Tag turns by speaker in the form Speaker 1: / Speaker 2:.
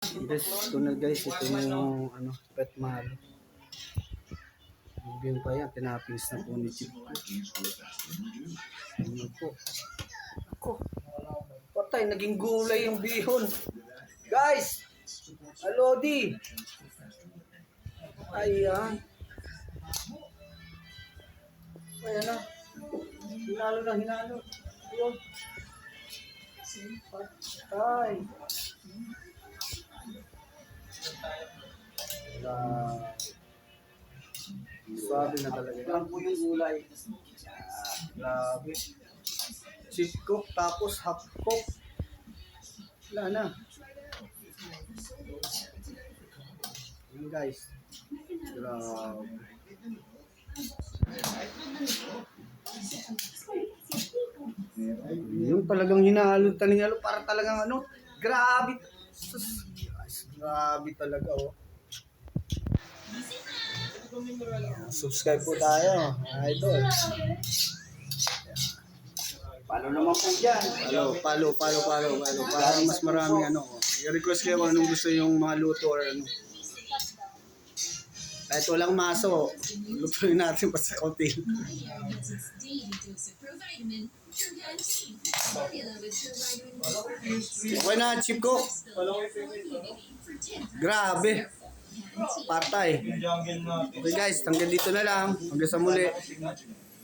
Speaker 1: Guys, ito na guys, ito na yung ano, pet malo. Biyong pa yan, tinapis na po ni Chip. Ano po? Ako. Patay, naging gulay yung bihon. Guys! Alodi! Ayan. Ayan na. Hinalo na, hinalo. Ayun. Patay. Swabe na talaga. Ito lang po yung gulay. Grabe. Chip cook tapos half cook. Wala na. Yun guys. Grabe. Yung talagang hinalo talingalo para talagang ano. Grabe. Sus. Grabe talaga oh. Subscribe po tayo, idol.
Speaker 2: Palo naman po dyan.
Speaker 1: Palo. Para mas maraming ano. I-request kayo kung anong gusto yung mga luto or ano. Kahit walang maso, lutuin natin pa sa hotel. Okay na, Chip Cook. Grabe. Patay. Okay guys, hanggang dito na lang. Hanggang sa muli.